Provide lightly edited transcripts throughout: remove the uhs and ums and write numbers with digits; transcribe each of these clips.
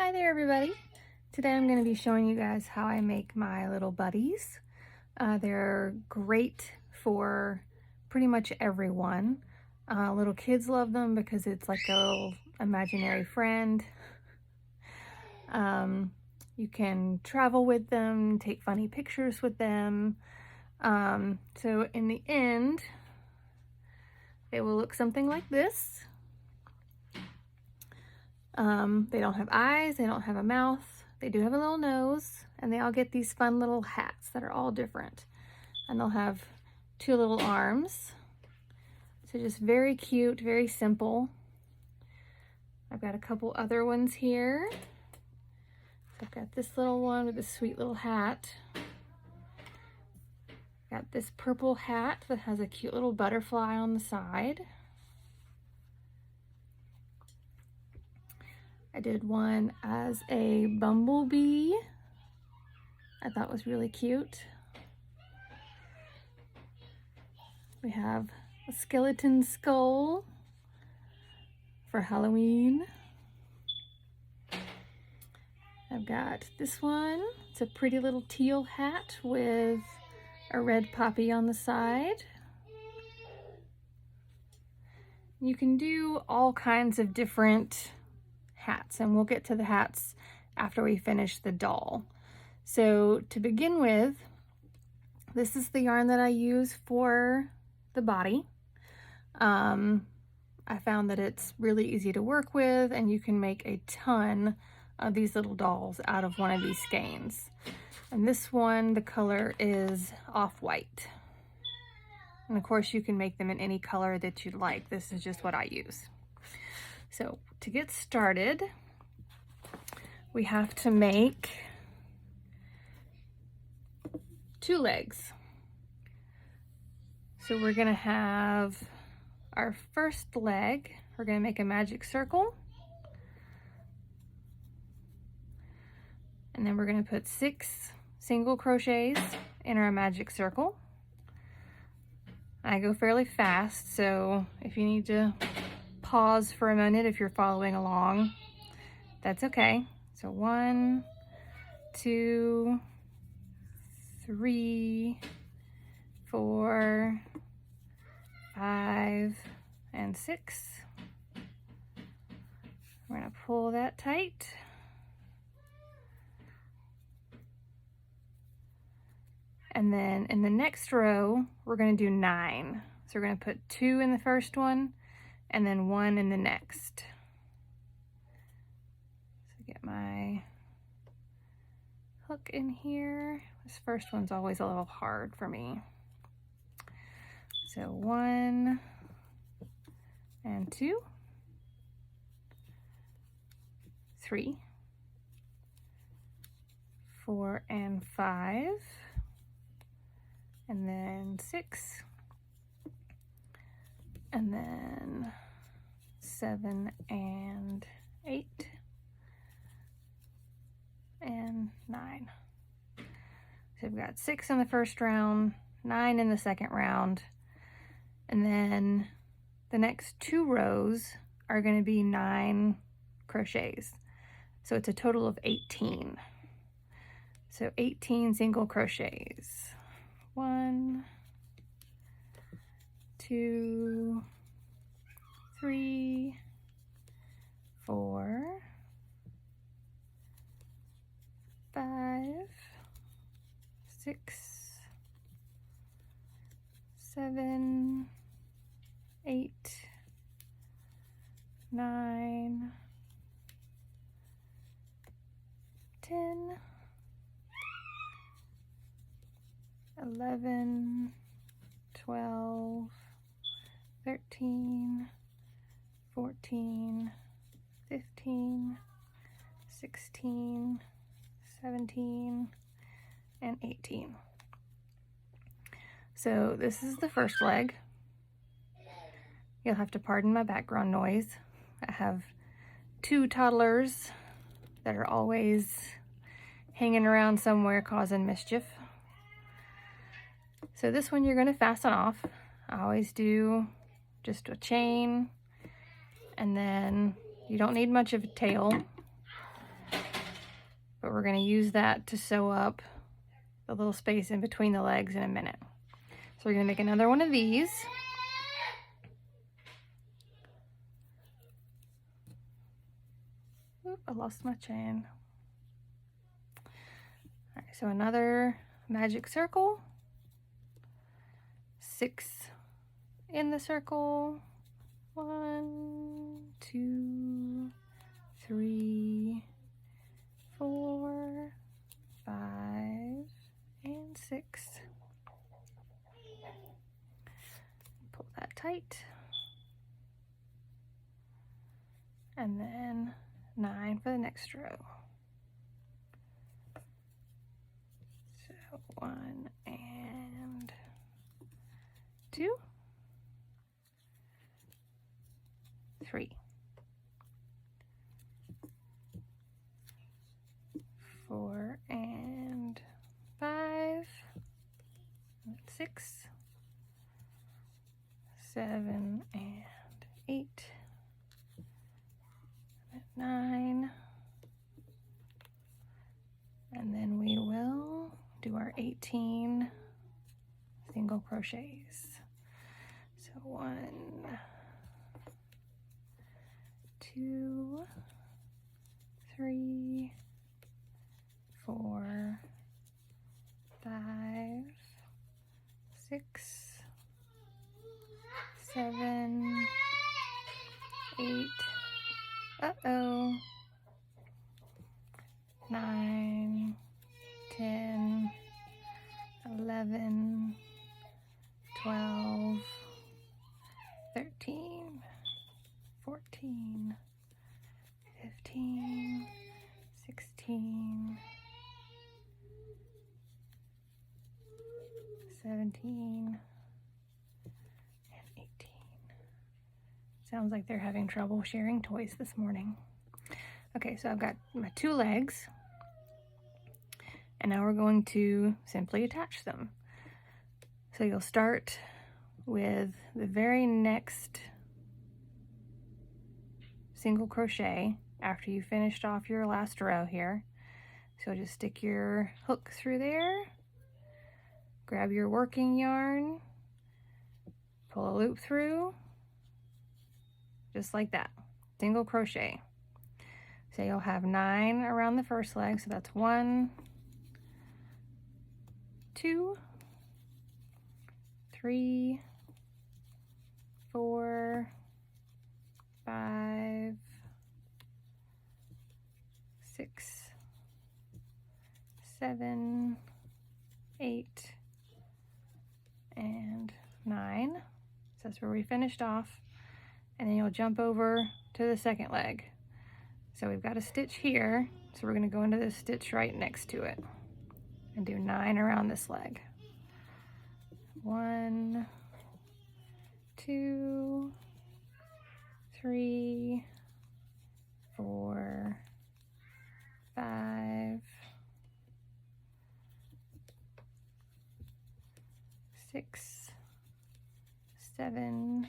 Hi there everybody. Today I'm going to be showing you guys how I make my little buddies. They're great for pretty much everyone. Little kids love them because it's like a little imaginary friend. You can travel with them, take funny pictures with them. So in the end, they will look something like this. They don't have eyes, they don't have a mouth, they do have a little nose, and they all get these fun little hats that are all different. And they'll have two little arms. So just very cute, very simple. I've got a couple other ones here. So I've got this little one with a sweet little hat. Got this purple hat that has a cute little butterfly on the side. I did one as a bumblebee. I thought was really cute. We have a skeleton skull for Halloween. I've got this one. It's a pretty little teal hat with a red poppy on the side. You can do all kinds of different hats, and we'll get to the hats after we finish the doll. So to begin with, this is the yarn that I use for the body. I found that it's really easy to work with, and you can make a ton of these little dolls out of one of these skeins. And this one, the color is off-white. And of course you can make them in any color that you'd like. This is just what I use. So to get started, we have to make two legs. So we're gonna have our first leg. We're gonna make a magic circle. And then we're gonna put 6 single crochets in our magic circle. I go fairly fast, so if you need to pause for a minute if you're following along, that's okay. So 1, 2, 3, 4, 5, and 6. We're gonna pull that tight. And then in the next row, we're gonna do 9. So we're gonna put 2 in the first one, and then 1 in the next. So get my hook in here. This first one's always a little hard for me. So 1 and 2, 3, 4 and 5, and then 6, and then 7 and 8, and 9. So we've got 6 in the first round, 9 in the second round, and then the next 2 rows are going to be 9 crochets. So it's a total of 18. So 18 single crochets. 1, 2, 3, 4, 5, 6, 7, 8, 9, 10, 11, 12, 13, 14, 15, 16, 17, and 18. So this is the first leg. You'll have to pardon my background noise. I have 2 toddlers that are always hanging around somewhere causing mischief. So this one you're going to fasten off. I always do just a chain, and then you don't need much of a tail. but we're going to use that to sew up the little space in between the legs in a minute. So we're going to make another one of these. Oop, I lost my chain. All right, so another magic circle, 6 in the circle, 1, 2, 3, 4, 5, and 6. Pull that tight. And then 9 for the next row. So 1 and 2, 3, 4 and 5, 6, 7 and 8, 9, and then we will do our 18 single crochets. So 1, 2, 3, 4, 5, 6, 7, 8, 9, 10, 11, 12, 13, 14, 15, 16, 17, and 18. Sounds like they're having trouble sharing toys this morning. Okay, so I've got my 2 legs, and now we're going to simply attach them. So you'll start with the very next single crochet after you finished off your last row here. So just stick your hook through there, grab your working yarn, pull a loop through, just like that, single crochet. So you'll have 9 around the first leg, so that's 1, 2, 3, 4, 5, 6, 7, 8, and 9. So that's where we finished off. And then you'll jump over to the second leg. So we've got a stitch here, so we're going to go into this stitch right next to it and do 9 around this leg. 1, 2, 3, 4, 5, 6, 7,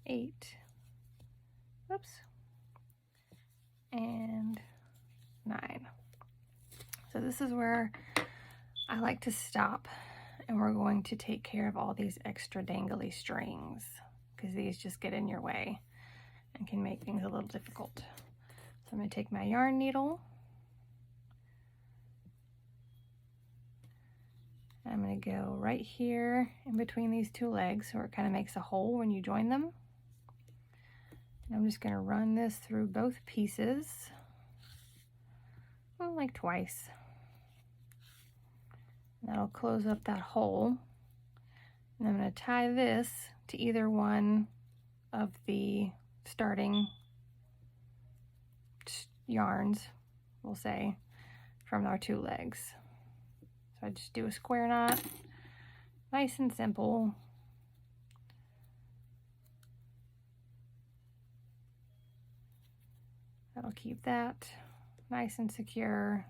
8, whoops, and 9. So this is where I like to stop, and we're going to take care of all these extra dangly strings because these just get in your way and can make things a little difficult. So I'm going to take my yarn needle, and I'm going to go right here in between these 2 legs so it kind of makes a hole when you join them. And I'm just going to run this through both pieces, well, like twice. That'll close up that hole. And I'm going to tie this to either one of the starting yarns, we'll say, from our 2 legs. So I just do a square knot, nice and simple. That'll keep that nice and secure.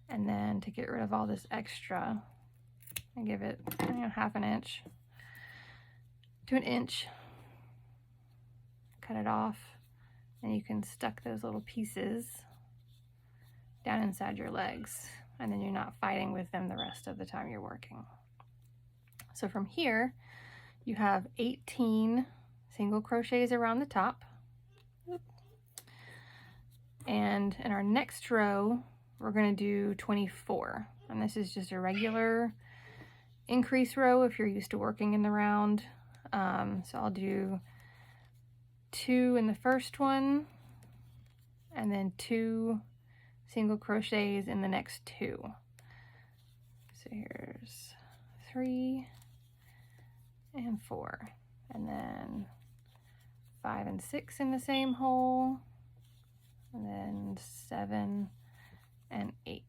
And then to get rid of all this extra, and give it, you know, 1/2 inch to 1 inch, cut it off, and you can stuck those little pieces down inside your legs, and then you're not fighting with them the rest of the time you're working. So from here, you have 18 single crochets around the top. And in our next row, we're going to do 24. And this is just a regular increase row if you're used to working in the round. So I'll do 2 in the first one, and then 2 single crochets in the next 2. So here's 3 and 4, and then 5 and 6 in the same hole, and then 7 and 8,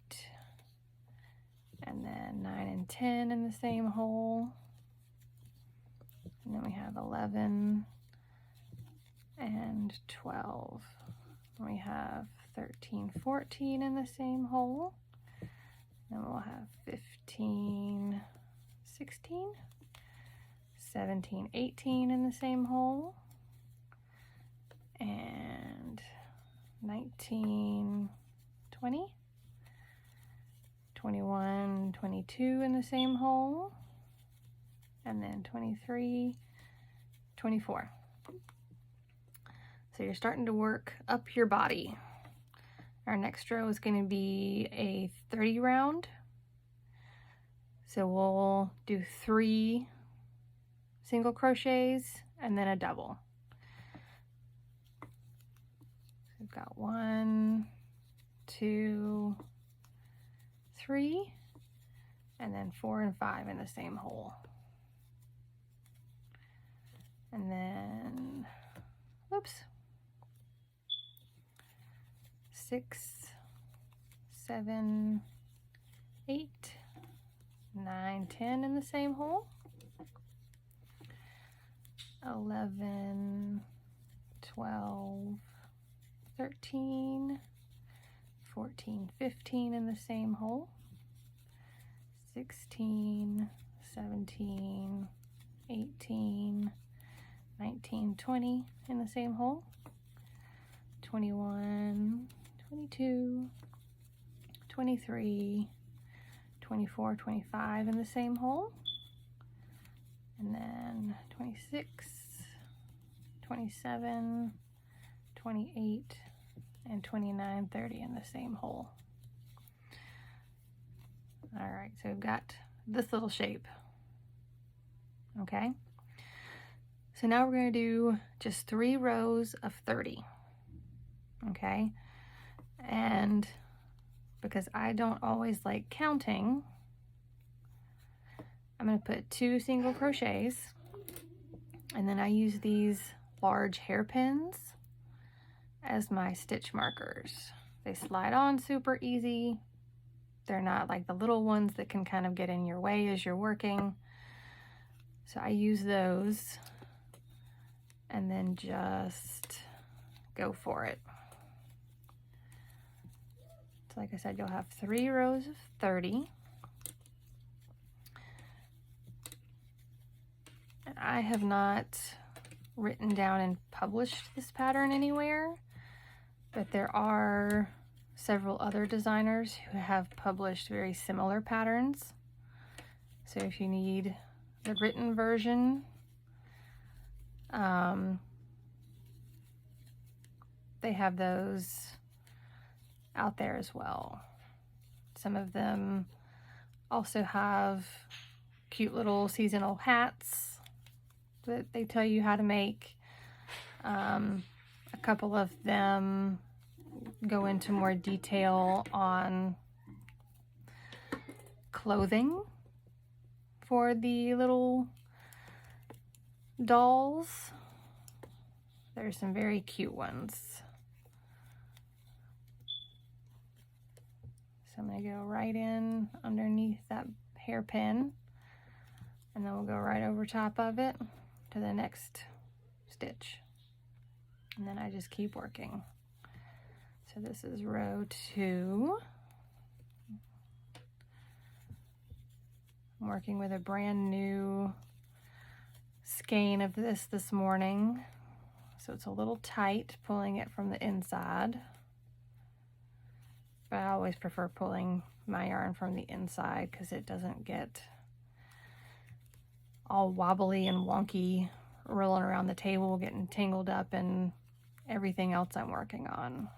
and then 9 and 10 in the same hole, and then we have 11 and 12. We have 13, 14 in the same hole. Then we'll have 15, 16, 17, 18 in the same hole, and 19, 20, 21, 22 in the same hole, and then 23, 24. So you're starting to work up your body. Our next row is going to be a 30 round. So we'll do 3 single crochets and then a double. So we've got 1, 2, 3, and then 4 and 5 in the same hole. And then, whoops, 6, 7, 8, 9, 10 in the same hole, 11, 12, 13, 14, 15 in the same hole, 16, 17, 18, 19, 20 in the same hole, 21, 22, 23, 24, 25 in the same hole, and then 26, 27, 28, and 29, 30 in the same hole. All right, so we've got this little shape. Okay, so now we're going to do just 3 rows of 30. Okay, and because I don't always like counting, I'm going to put 2 single crochets, and then I use these large hairpins as my stitch markers. They slide on super easy. They're not like the little ones that can kind of get in your way as you're working. So I use those and then just go for it. So like I said, you'll have 3 rows of 30. And I have not written down and published this pattern anywhere, but there are several other designers who have published very similar patterns. So if you need the written version, they have those out there as well. Some of them also have cute little seasonal hats that they tell you how to make. A couple of them go into more detail on clothing for the little dolls. There's some very cute ones. So I'm going to go right in underneath that hairpin, and then we'll go right over top of it to the next stitch. And then I just keep working. So this is row 2. I'm working with a brand new skein of this morning. So it's a little tight, pulling it from the inside. but I always prefer pulling my yarn from the inside because it doesn't get all wobbly and wonky rolling around the table, getting tangled up in everything else I'm working on.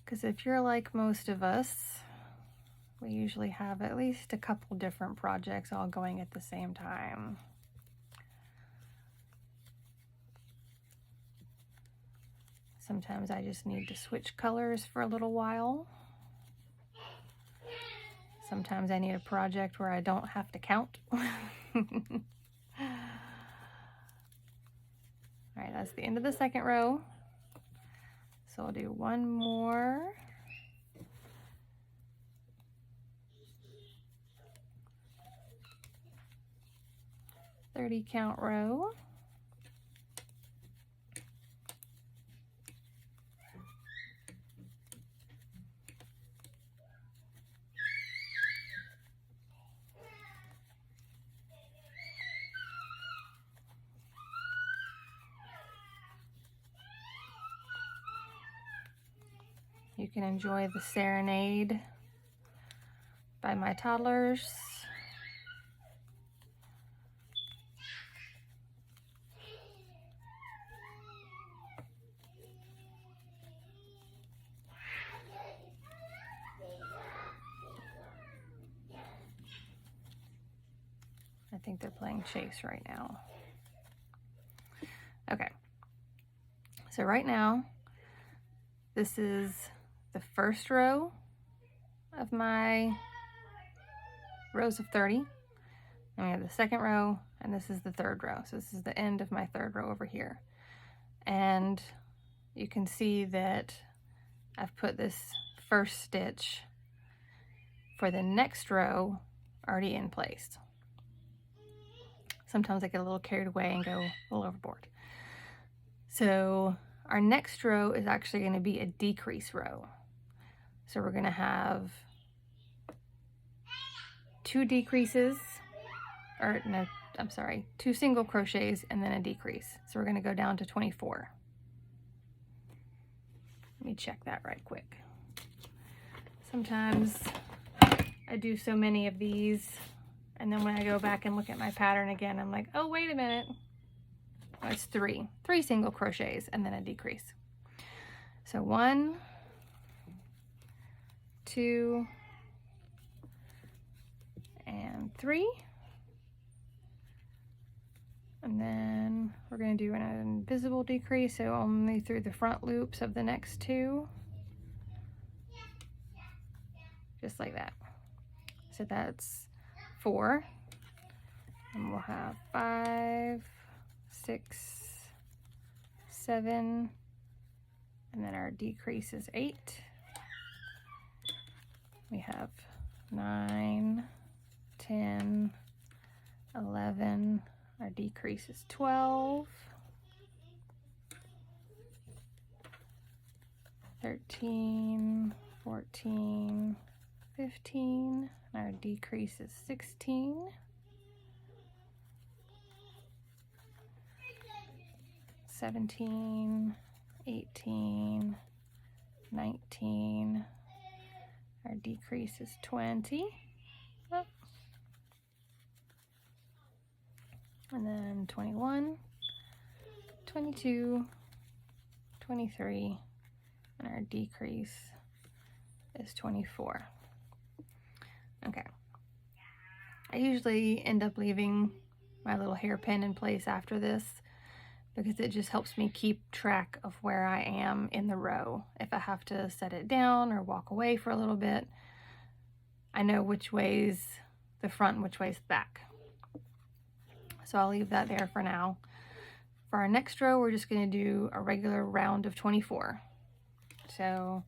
Because if you're like most of us, we usually have at least a couple different projects all going at the same time. Sometimes I just need to switch colors for a little while. Sometimes I need a project where I don't have to count. All right, that's the end of the second row. So I'll do one more. .30 count row. You can enjoy the serenade by my toddlers. I think they're playing chase right now. Okay, so right now, this is the first row of my rows of 30. And we have the second row, and this is the third row. So this is the end of my third row over here. And you can see that I've put this first stitch for the next row already in place. Sometimes I get a little carried away and go a little overboard. So our next row is actually going to be a decrease row. So we're going to have 2 decreases, or no, I'm sorry, 2 single crochets and then a decrease. So we're going to go down to 24. Let me check that right quick. Sometimes I do so many of these, and then when I go back and look at my pattern again, I'm like, oh, wait a minute. Oh, it's 3 single crochets and then a decrease. So 1, 2, and 3. And then we're going to do an invisible decrease, so only through the front loops of the next 2. Just like that. So that's 4. And we'll have 5, 6, 7, and then our decrease is 8. We have 9, 10, 11, our decrease is 12, 13, 14, 15, and our decrease is 16, 17, 18, 19, our decrease is 20, oh. And then 21, 22, 23, and our decrease is 24. Okay. I usually end up leaving my little hairpin in place after this because it just helps me keep track of where I am in the row. If I have to set it down or walk away for a little bit, I know which way's the front and which way's the back. So I'll leave that there for now. For our next row, we're just going to do a regular round of 24. So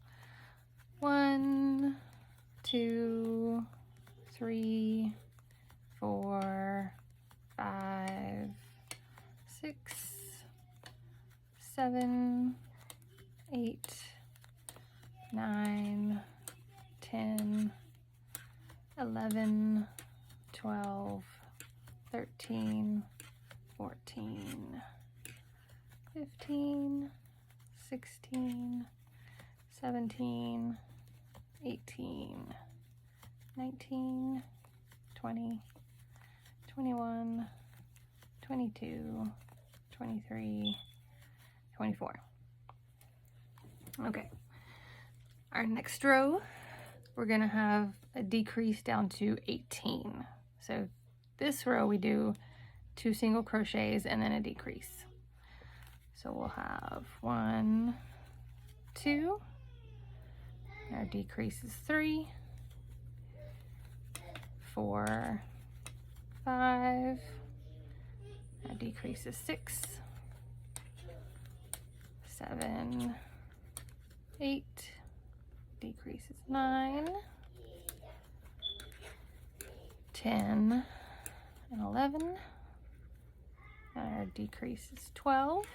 1, 2, 3, 4, 5, 6, 7, 8, 9, 10, 11, 12, 13, 14, 15, 16, 17, 18, 19, 20, 21, 22, 23, 24. Okay, our next row, we're gonna have a decrease down to 18. So this row we do 2 single crochets and then a decrease. So we'll have 1, 2, our decrease is 3, 4, 5, our decrease is 6, 7, 8, decrease is 9, 10, and 11, and our decrease is 12,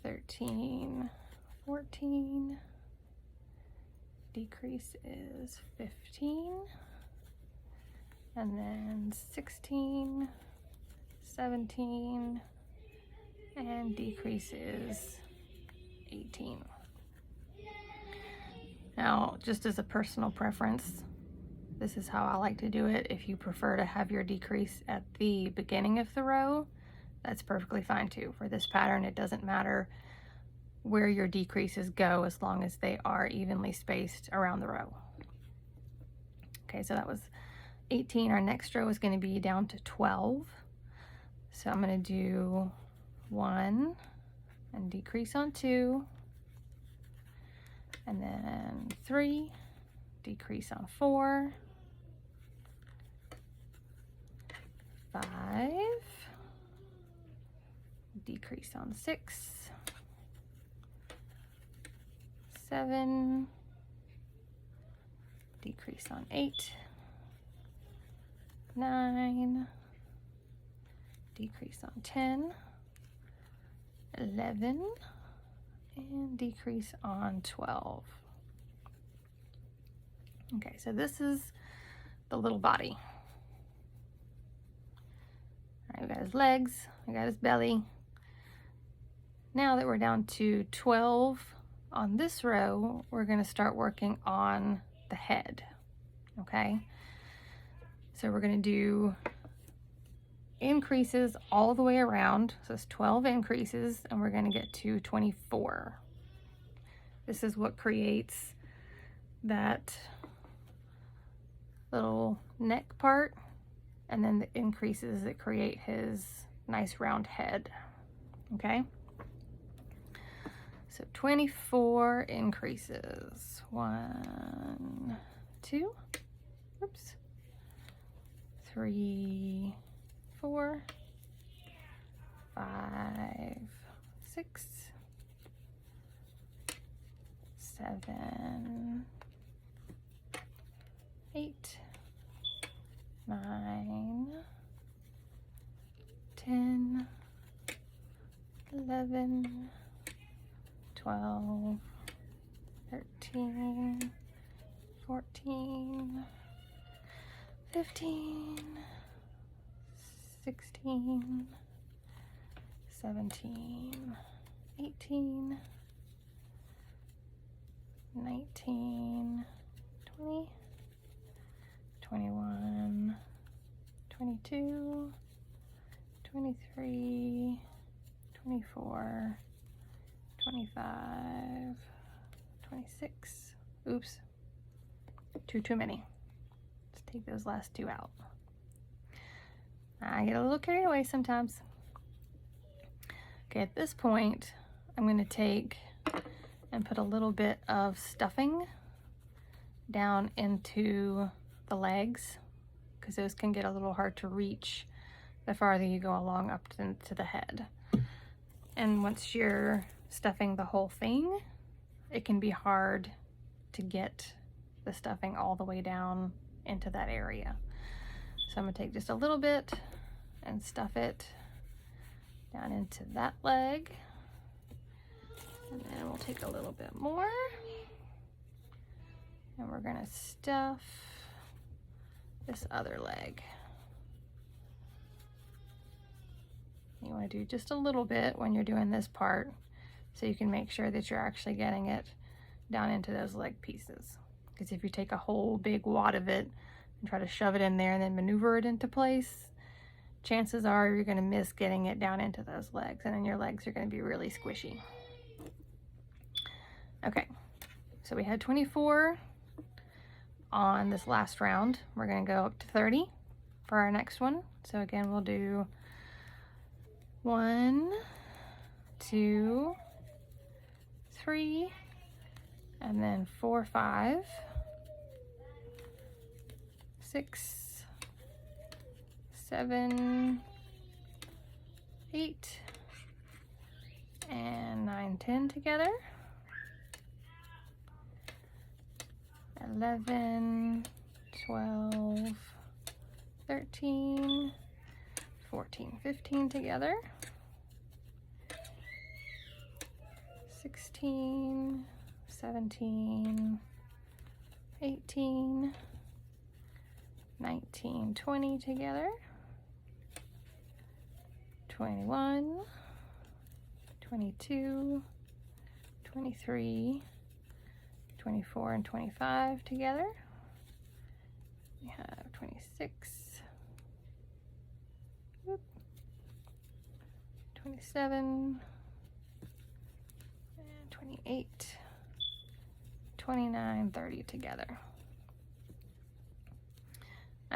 13, 14, decrease is 15, and then 16, 17, and decrease is 18. Now, just as a personal preference, this is how I like to do it. If you prefer to have your decrease at the beginning of the row, that's perfectly fine too. For this pattern, it doesn't matter where your decreases go as long as they are evenly spaced around the row. Okay, so that was 18. Our next row is going to be down to 12. So I'm going to do 1 and decrease on 2, and then 3, decrease on 4, 5, decrease on 6, 7, decrease on 8, 9, decrease on 10, 11, and decrease on 12. Okay, so this is the little body. All right, we got his legs, we got his belly. Now that we're down to 12 on this row, we're going to start working on the head. Okay, so we're going to do increases all the way around. So it's 12 increases, and we're going to get to 24. This is what creates that little neck part, and then the increases that create his nice round head. Okay, so 24 increases. 1, 2, oops, 3, 4, 5, 6, 7, 8, 9, 10, 11, 12, 13, 14, 15, 16, 17, 18, 19, 20, 21, 22, 23, 24, 25, 26. Oops, too many. Let's take those last 2 out. I get a little carried away sometimes. Okay, at this point, I'm going to take and put a little bit of stuffing down into the legs, because those can get a little hard to reach the farther you go along up to the head. And once you're stuffing the whole thing, it can be hard to get the stuffing all the way down into that area. So I'm going to take just a little bit and stuff it down into that leg. And then we'll take a little bit more. And we're going to stuff this other leg. You want to do just a little bit when you're doing this part, so you can make sure that you're actually getting it down into those leg pieces. Because if you take a whole big wad of it and try to shove it in there and then maneuver it into place, chances are you're going to miss getting it down into those legs, and then your legs are going to be really squishy. Okay, so we had 24 on this last round. We're going to go up to 30 for our next one. So again, we'll do 1, 2, 3, and then 4, 5, 6, 7, 8, and 9, 10 together. 11, 12, 13, 14, 15 together. 16, 17, 18, 19, 20 together. 21, 22, 23, 24, and 25 together. We have 26, 27, and 28, 29, 30 together.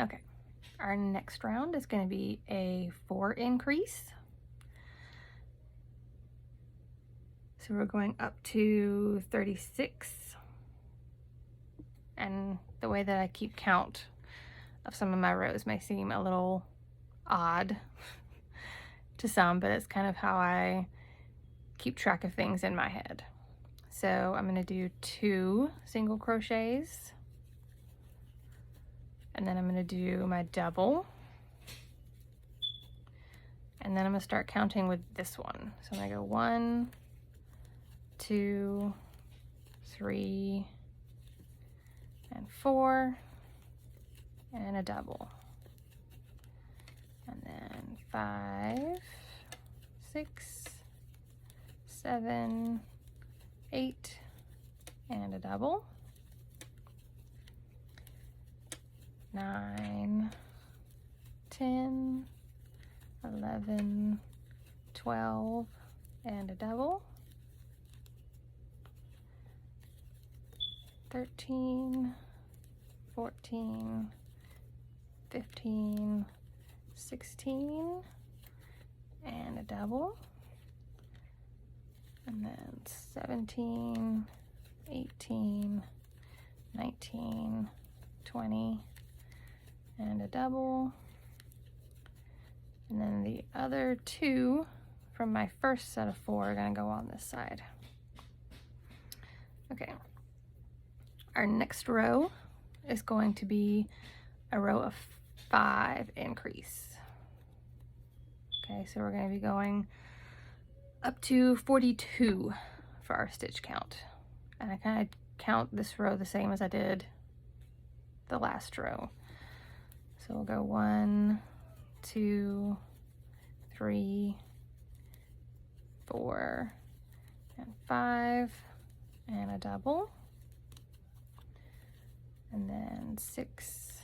Okay, our next round is going to be a 4 increase. So we're going up to 36. And the way that I keep count of some of my rows may seem a little odd to some, but it's kind of how I keep track of things in my head. So I'm going to do 2 single crochets, and then I'm going to do my double, and then I'm going to start counting with this one. So I'm going to go 1, 2, 3, and 4, and a double, and then 5, 6, 7, 8, and a double, 9, 10, 11, 12, and a double, 13, 14, 15, 16, and a double, and then 17, 18, 19, 20, and a double, and then the other 2 from my first set of 4 are going to go on this side. Okay, our next row is going to be a row of 5 increase. Okay, so we're going to be going up to 42 for our stitch count. And I kind of count this row the same as I did the last row. So we'll go 1, 2, 3, 4, and 5, and a double. And then 6,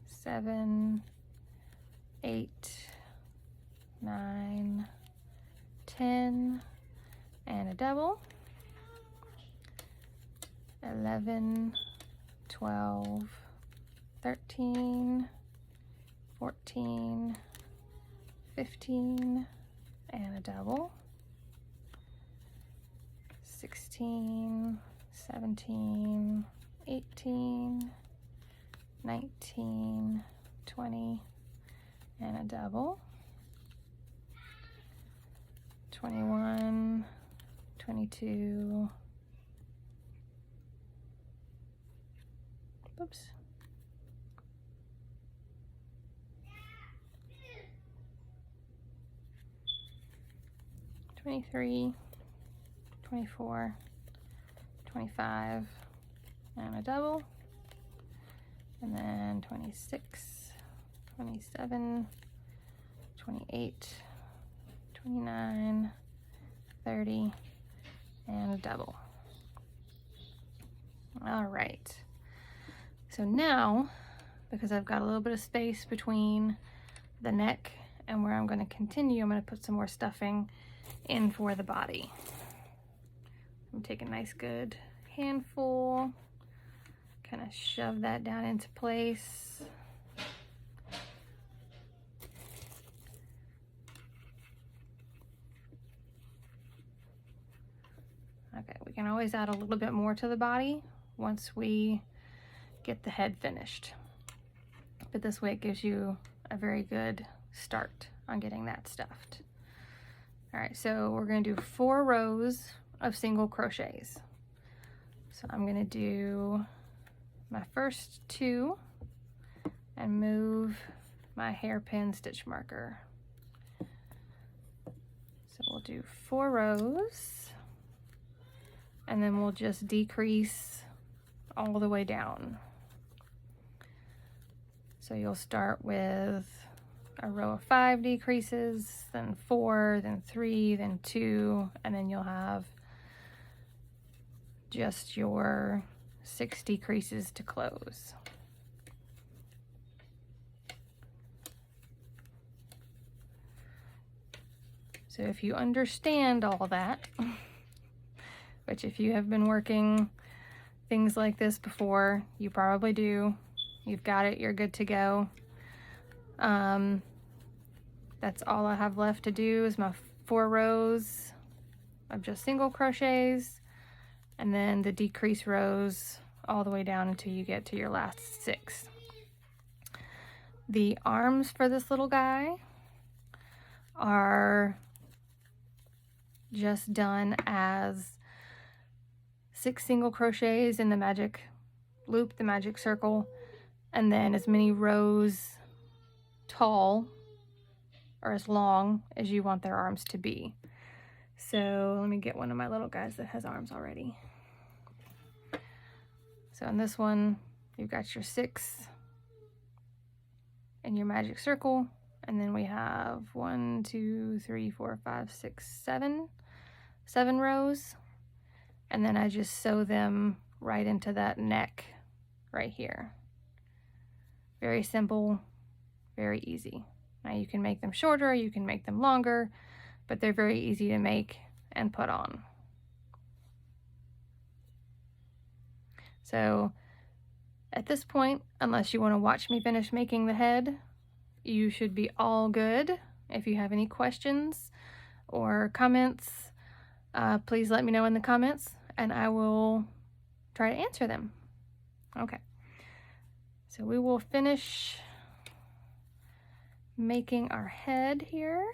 7, 8, 9, 10, and a double. 11, 12, 13, 14, 15, and a double. 16, 17, 18, 19, 20, and a double. 21, 22, oops. 23, 24, 25, and a double, and then 26, 27, 28, 29, 30, and a double. All right, so now, because I've got a little bit of space between the neck and where I'm going to continue, I'm going to put some more stuffing in for the body. I'm taking a nice good handful, kind of shove that down into place. Okay, we can always add a little bit more to the body once we get the head finished. But this way it gives you a very good start on getting that stuffed. All right, so we're going to do 4 rows of single crochets. So I'm going to do my first 2 and move my hairpin stitch marker. So we'll do 4 rows, and then we'll just decrease all the way down. So you'll start with a row of 5 decreases, then 4, then 3, then 2, and then you'll have just your 6 decreases to close. So if you understand all that, which if you have been working things like this before, you probably do, you've got it, you're good to go. That's all I have left to do is my 4 rows of just single crochets, and then the decrease rows all the way down until you get to your last 6. The arms for this little guy are just done as 6 single crochets in the magic loop, the magic circle, and then as many rows tall or as long as you want their arms to be. So let me get one of my little guys that has arms already. So in this one, you've got your 6 in your magic circle, and then we have 1, 2, 3, 4, 5, 6, 7 rows, and then I just sew them right into that neck right here. Very simple, very easy. Now you can make them shorter, you can make them longer, but they're very easy to make and put on. So at this point, unless you want to watch me finish making the head, you should be all good. If you have any questions or comments, please let me know in the comments and I will try to answer them. Okay, so we will finish making our head here.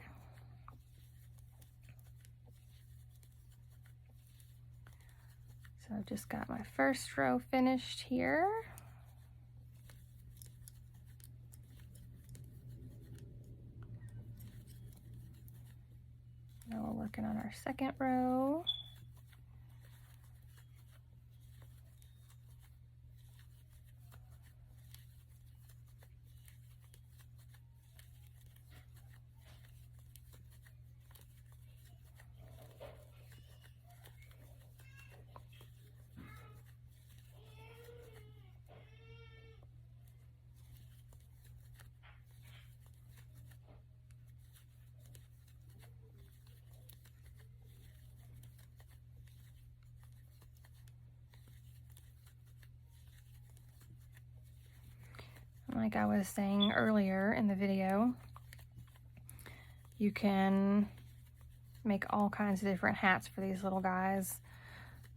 So I've just got my first row finished here. Now we're working on our second row. Like I was saying earlier in the video, you can make all kinds of different hats for these little guys.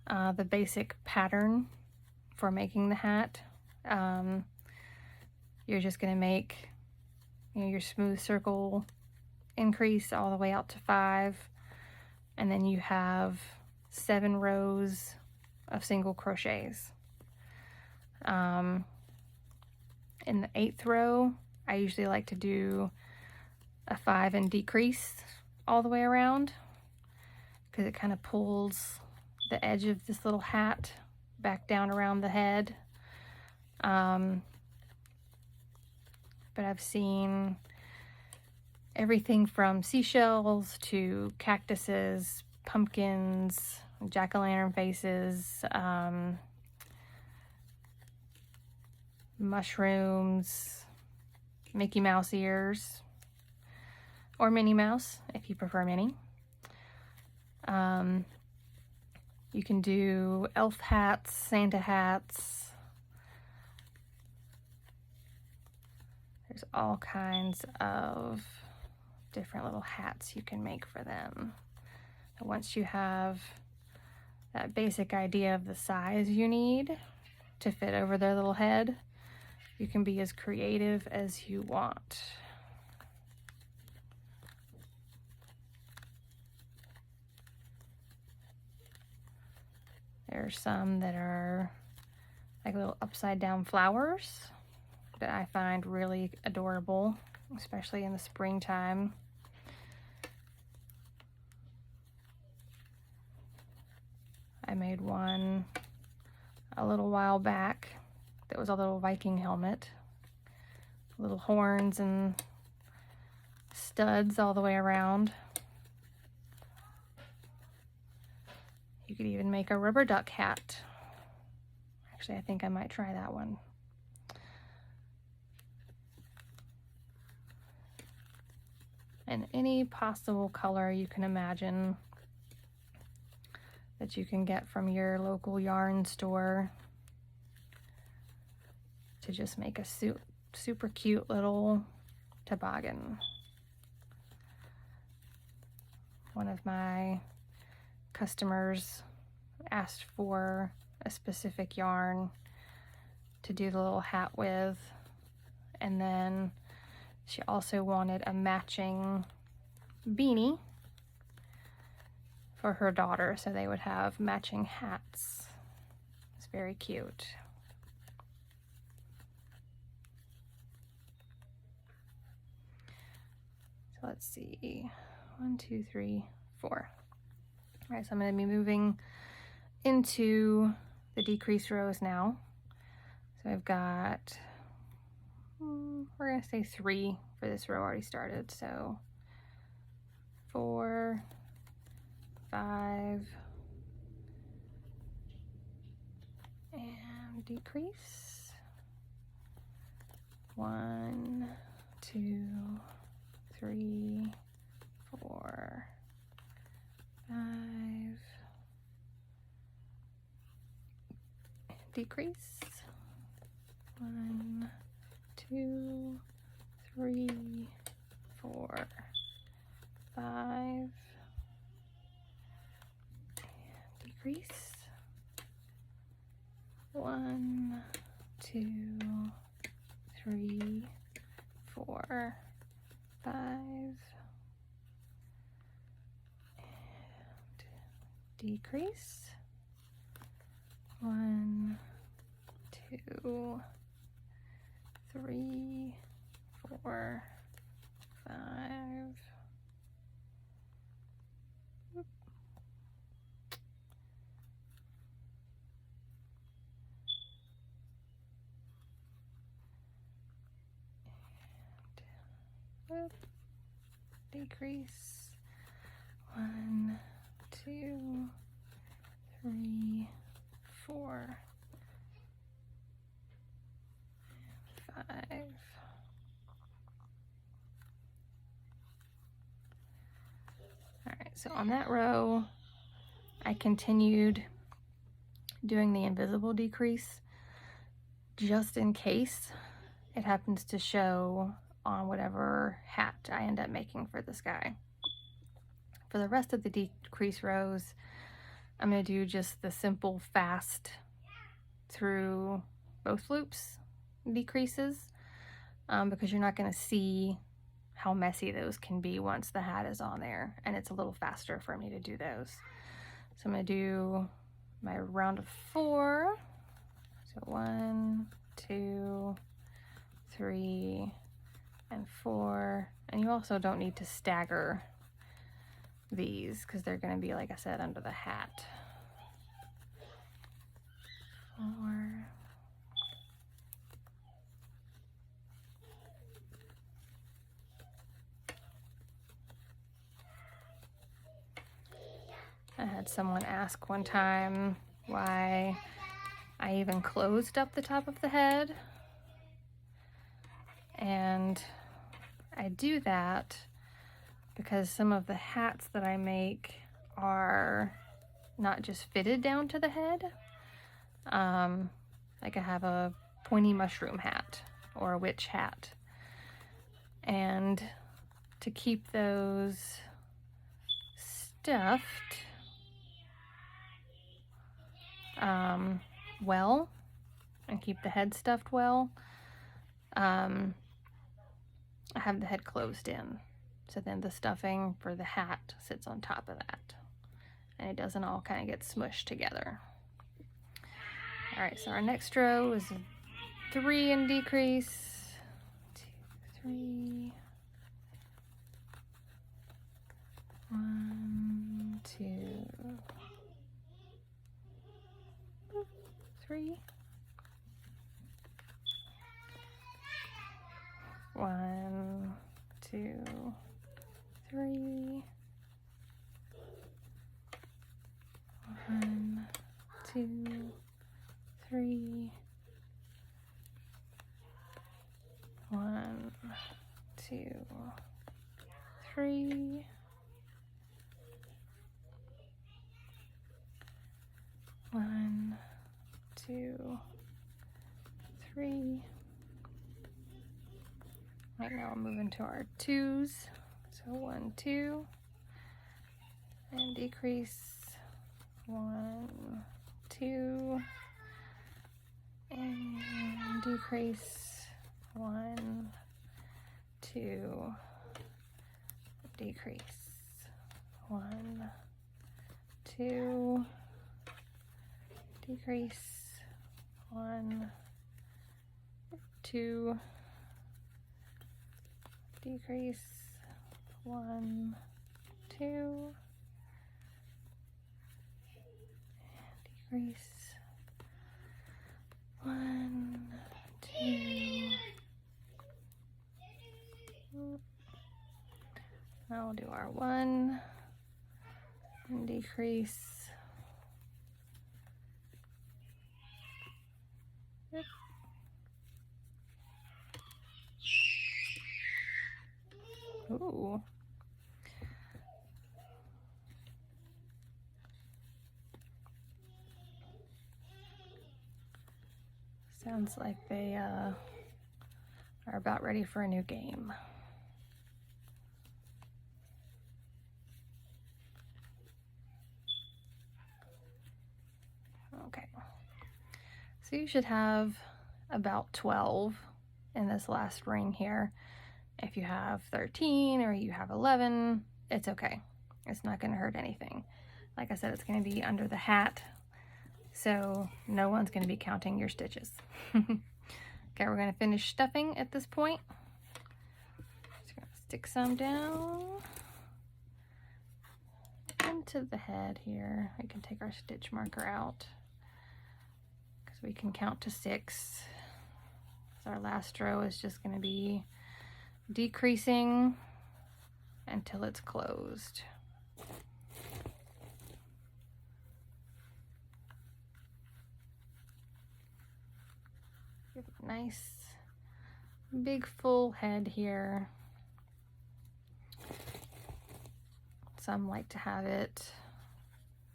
The basic pattern for making the hat, you're just going to make, your smooth circle increase all the way out to 5, and then you have 7 rows of single crochets. In the 8th row, I usually like to do a 5 and decrease all the way around because it kind of pulls the edge of this little hat back down around the head. But I've seen everything from seashells to cactuses, pumpkins, jack-o'-lantern faces, mushrooms, Mickey Mouse ears, or Minnie Mouse if you prefer Minnie. You can do elf hats, Santa hats. There's all kinds of different little hats you can make for them. And once you have that basic idea of the size you need to fit over their little head, you can be as creative as you want. There's some that are like little upside down flowers that I find really adorable, especially in the springtime. I made one a little while back that was a little Viking helmet, little horns and studs all the way around. You could even make a rubber duck hat. Actually, I think I might try that one. And any possible color you can imagine that you can get from your local yarn store to just make a super cute little toboggan. One of my customers asked for a specific yarn to do the little hat with, and then she also wanted a matching beanie for her daughter, so they would have matching hats. It's very cute. So let's see, 1, 2, 3, 4. All right, so I'm going to be moving into the decrease rows now. So I've got, we're going to say 3 for this row already started. So 4, 5, and decrease. 1, 2, 3, 4, 5, decrease. 1, 2, 3, 4, 5, decrease. 1, 2, 3, 4, 5, and decrease. 1, 2, 3, 4, 5. And decrease. 1, 2, 3, 4, 5. All right, so on that row, I continued doing the invisible decrease just in case it happens to show on whatever hat I end up making for this guy. For the rest of the decrease rows, I'm going to do just the simple fast through both loops decreases, because you're not going to see how messy those can be once the hat is on there, and it's a little faster for me to do those. So I'm going to do my round of 4. So 1, 2, 3, and 4. And you also don't need to stagger these because they're going to be, like I said, under the hat. 4. I had someone ask one time why I even closed up the top of the head. And I do that because some of the hats that I make are not just fitted down to the head. Like I have a pointy mushroom hat or a witch hat. And to keep those stuffed well and keep the head stuffed well, I have the head closed in. So then the stuffing for the hat sits on top of that. And it doesn't all kind of get smushed together. All right, so our next row is 3 in decrease. 2, 3. 1, 2, 3. 1, 2, 3. 1, 2, 3. 1, 2, 3. 1, 2, 3. Right now we'll move into our 2s. So 1, 2, and decrease. 1, 2, and decrease. 1, 2, decrease. 1, 2, decrease. 1, 2, decrease. 1, 2, decrease. 1, 2. Now we'll do our 1 and decrease. Yep. Ooh. Sounds like they are about ready for a new game. Okay. So you should have about 12 in this last ring here. If you have 13 or you have 11, it's okay. It's not going to hurt anything. Like I said, it's going to be under the hat, so no one's going to be counting your stitches. Okay, we're going to finish stuffing at this point. Just going to stick some down into the head here. We can take our stitch marker out because we can count to 6. So our last row is just going to be decreasing until it's closed. Give it a nice big full head here. Some like to have it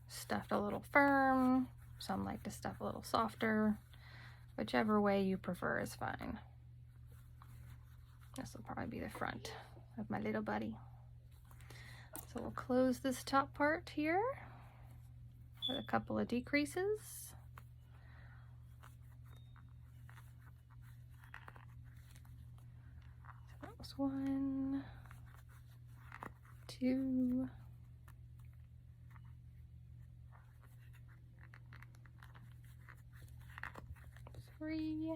stuffed a little firm, some like to stuff a little softer. Whichever way you prefer is fine. This will probably be the front of my little buddy. So we'll close this top part here with a couple of decreases. So that was 1, 2, 3,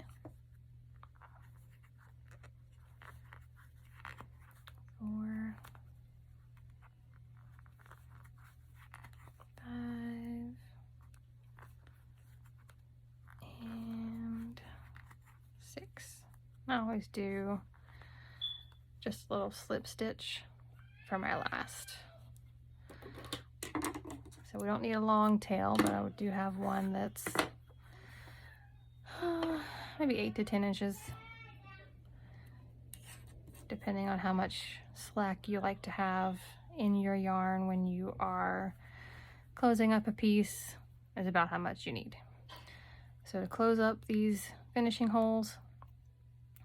4, 5, and 6. I always do just a little slip stitch for my last. So So we don't need a long tail, but I do have one that's maybe 8 to 10 inches, depending on how much slack you like to have in your yarn when you are closing up a piece, is about how much you need. So to close up these finishing holes,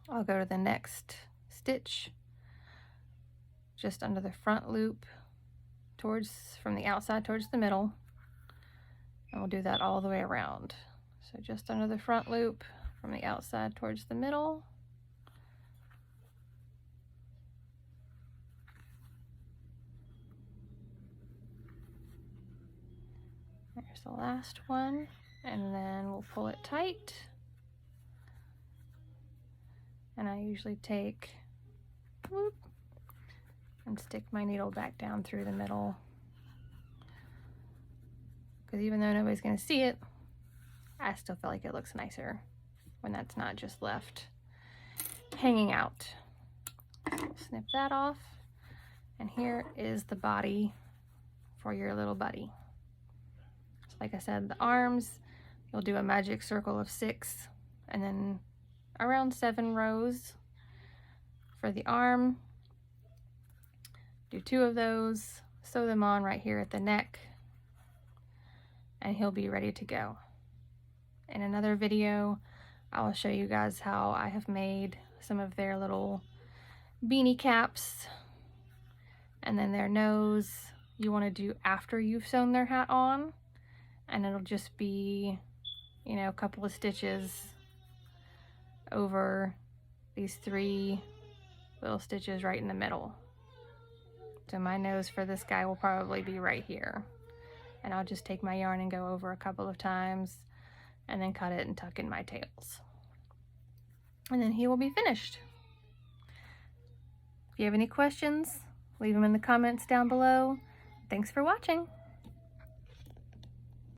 I'll go to the next stitch just under the front loop from the outside towards the middle, and we'll do that all the way around. So just under the front loop from the outside towards the middle. There's the last one, and then we'll pull it tight. And I usually take, whoop, and stick my needle back down through the middle. Because even though nobody's going to see it, I still feel like it looks nicer when that's not just left hanging out. So we'll snip that off. And here is the body for your little buddy. So like I said, the arms, you'll do a magic circle of 6 and then around 7 rows for the arm. Do 2 of those, sew them on right here at the neck, and he'll be ready to go. In another video, I will show you guys how I have made some of their little beanie caps, and then their nose you want to do after you've sewn their hat on, and it'll just be, you know, a couple of stitches over these 3 little stitches right in the middle. So my nose for this guy will probably be right here, and I'll just take my yarn and go over a couple of times and then cut it and tuck in my tails, and then he will be finished. If you have any questions, leave them in the comments down below. Thanks for watching.